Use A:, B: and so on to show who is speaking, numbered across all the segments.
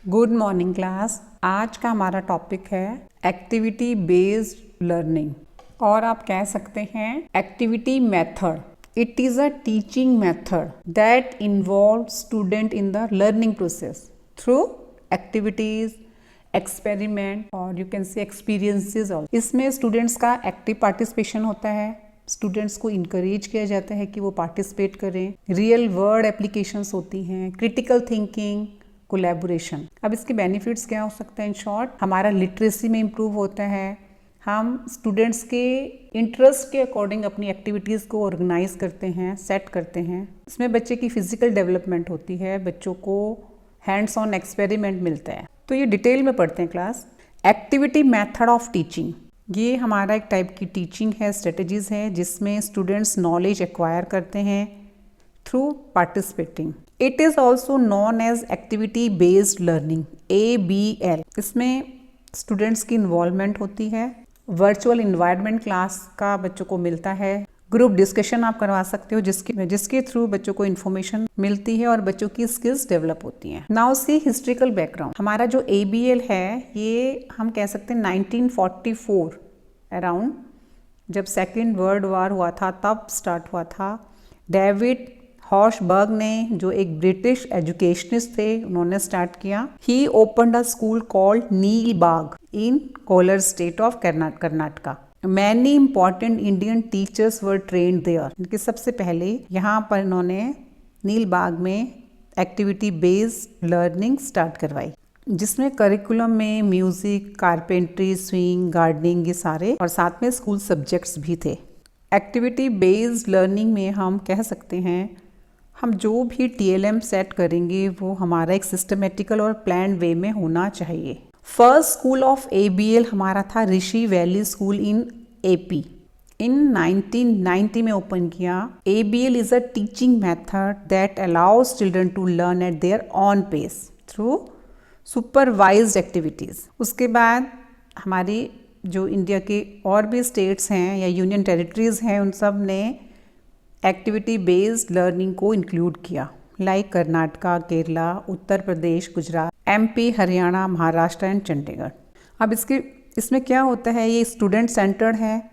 A: Good morning class. आज का हमारा टॉपिक है एक्टिविटी बेस्ड लर्निंग, और आप कह सकते हैं activity method. It is a teaching method that involve student in the learning process through activities, experiment और यू कैन से एक्सपीरियंसेस। इसमें स्टूडेंट्स का एक्टिव पार्टिसिपेशन होता है। स्टूडेंट्स को इनकरेज किया जाता है कि वो पार्टिसिपेट करें। रियल वर्ड एप्लीकेशंस होती हैं, क्रिटिकल थिंकिंग, कोलैबोरेशन। अब इसके बेनिफिट्स क्या हो सकते हैं? इन शॉर्ट, हमारा लिटरेसी में इम्प्रूव होता है। हम स्टूडेंट्स के इंटरेस्ट के अकॉर्डिंग अपनी एक्टिविटीज़ को ऑर्गेनाइज करते हैं, सेट करते हैं। इसमें बच्चे की फिजिकल डेवलपमेंट होती है, बच्चों को हैंड्स ऑन एक्सपेरिमेंट मिलता है। तो ये डिटेल में पढ़ते हैं class. Activity method of teaching, ये हमारा एक टाइप की टीचिंग है, स्ट्रेटजीज है जिसमें स्टूडेंट्स नॉलेज एक्वायर करते हैं through participating. It is also known as activity based learning, ABL। इसमें स्टूडेंट्स की इन्वॉल्वमेंट होती है। वर्चुअल इन्वायरमेंट क्लास का बच्चों को मिलता है। ग्रुप डिस्कशन आप करवा सकते हो जिसके थ्रू बच्चों को इन्फॉर्मेशन मिलती है और बच्चों की स्किल्स डेवलप होती हैं। Now see historical background. हमारा जो ABL है ये हम कह सकते हैं 1944 अराउंड, जब सेकेंड वर्ल्ड वॉर हुआ था तब स्टार्ट हुआ था। डेविड हॉशबर्ग ने, जो एक ब्रिटिश एजुकेशनिस्ट थे, उन्होंने स्टार्ट किया। He opened a school called Neel Bagh in Kolar state of Karnataka. Many important Indian teachers were trained there. इनके सबसे पहले यहाँ पर इन्होंने नील बाग में एक्टिविटी बेस्ड लर्निंग स्टार्ट करवाई, जिसमें करिकुलम में म्यूजिक, कारपेंट्री, स्विंग, गार्डनिंग, ये सारे, और साथ में स्कूल सब्जेक्ट्स भी थे। एक्टिविटी बेस्ड लर्निंग में हम कह सकते हैं हम जो भी TLM सेट करेंगे वो हमारा एक सिस्टमेटिकल और प्लान वे में होना चाहिए। फर्स्ट स्कूल ऑफ ABL हमारा था Rishi Valley School in AP, in 1990 में ओपन किया। ABL is a teaching method that allows children to learn at their own pace through supervised activities. उसके बाद हमारी जो इंडिया के और भी स्टेट्स हैं या यूनियन टेरिटरीज हैं, उन सब ने एक्टिविटी बेस्ड लर्निंग को इंक्लूड किया, like Karnataka, Kerala, Uttar Pradesh, Gujarat, MP, Haryana, Maharashtra and Chandigarh. अब इसमें क्या होता है, ये स्टूडेंट सेंटर्ड है,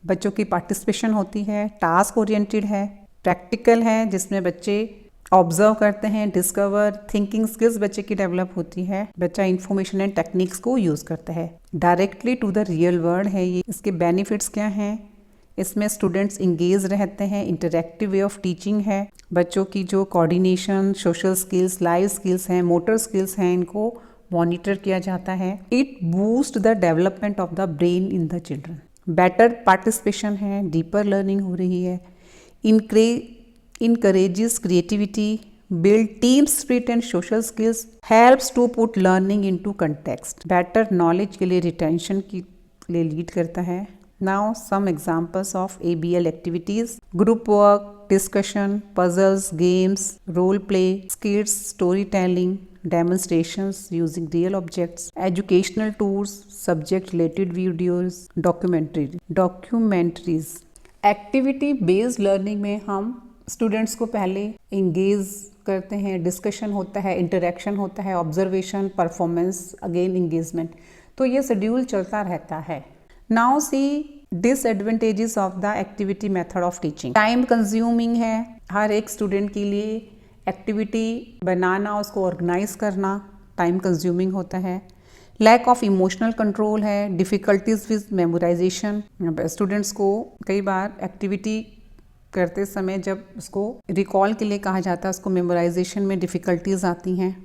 A: बच्चों की पार्टिसिपेशन होती है, टास्क ओरिएंटेड है, प्रैक्टिकल है जिसमें बच्चे ऑब्जर्व करते हैं, डिस्कवर, थिंकिंग स्किल्स बच्चे की डेवलप होती है, बच्चा इंफॉर्मेशन एंड टेक्निक्स को यूज़ करता है। Directly to the real world है ये। इसके बेनिफिट्स क्या हैं? इसमें स्टूडेंट्स इंगेज रहते हैं, इंटरैक्टिव वे ऑफ टीचिंग है, बच्चों की जो coordination, social skills, life skills हैं, मोटर स्किल्स हैं, इनको मॉनिटर किया जाता है। It boost the development of the brain in the children. Better participation है, डीपर लर्निंग हो रही है, encourages creativity, build team spirit and social skills, helps to put learning into context, better knowledge के लिए retention के लिए lead करता है। Now some examples of ABL activities: group work, discussion, puzzles, games, role play, skits, storytelling, demonstrations using real objects, educational tours, subject related videos, documentaries। Activity based learning में हम students को पहले engage करते हैं, discussion होता है, interaction होता है, ऑब्जर्वेशन, परफॉर्मेंस, अगेन इंगेजमेंट। तो ये शेड्यूल चलता रहता है। Now see disadvantages of the activity method of teaching. Time consuming है, हर एक स्टूडेंट के लिए एक्टिविटी बनाना, उसको ऑर्गेनाइज करना टाइम कंज्यूमिंग होता है। लैक ऑफ इमोशनल कंट्रोल है, डिफ़िकल्टीज विद मेमोराइजेशन। स्टूडेंट्स को कई बार एक्टिविटी करते समय जब उसको रिकॉल के लिए कहा जाता है, उसको मेमोराइजेशन में डिफ़िकल्टीज आती हैं।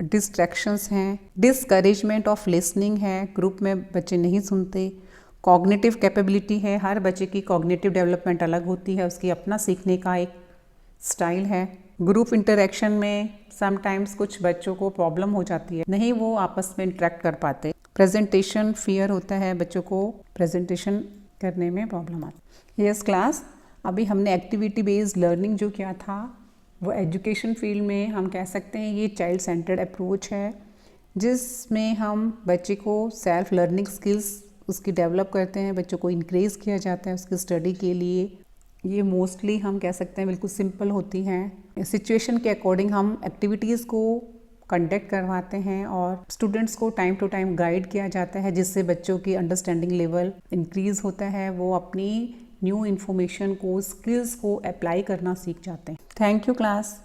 A: डिस्ट्रैक्शंस हैं, डिस्करेजमेंट ऑफ लिसनिंग है, ग्रुप में बच्चे नहीं सुनते। कॉग्निटिव कैपेबिलिटी है, हर बच्चे की कॉग्निटिव डेवलपमेंट अलग होती है, उसकी अपना सीखने का एक स्टाइल है। ग्रुप इंटरेक्शन में समटाइम्स कुछ बच्चों को प्रॉब्लम हो जाती है, नहीं वो आपस में इंटरेक्ट कर पाते। प्रेजेंटेशन फियर होता है, बच्चों को प्रेजेंटेशन करने में प्रॉब्लम आती है। यस क्लास, अभी हमने एक्टिविटी बेस्ड लर्निंग जो किया था वो एजुकेशन फील्ड में हम कह सकते हैं ये चाइल्ड सेंटर्ड अप्रोच है, जिसमें हम बच्चे को सेल्फ लर्निंग स्किल्स उसकी डेवलप करते हैं, बच्चों को इंक्रेज किया जाता है उसकी स्टडी के लिए। ये मोस्टली हम कह सकते हैं बिल्कुल सिंपल होती हैं। सिचुएशन के अकॉर्डिंग हम एक्टिविटीज़ को कंडक्ट करवाते हैं और स्टूडेंट्स को टाइम टू टाइम गाइड किया जाता है, जिससे बच्चों की अंडरस्टैंडिंग लेवल इंक्रीज होता है, वो अपनी न्यू इन्फॉर्मेशन को, स्किल्स को अप्लाई करना सीख जाते हैं। Thank you class.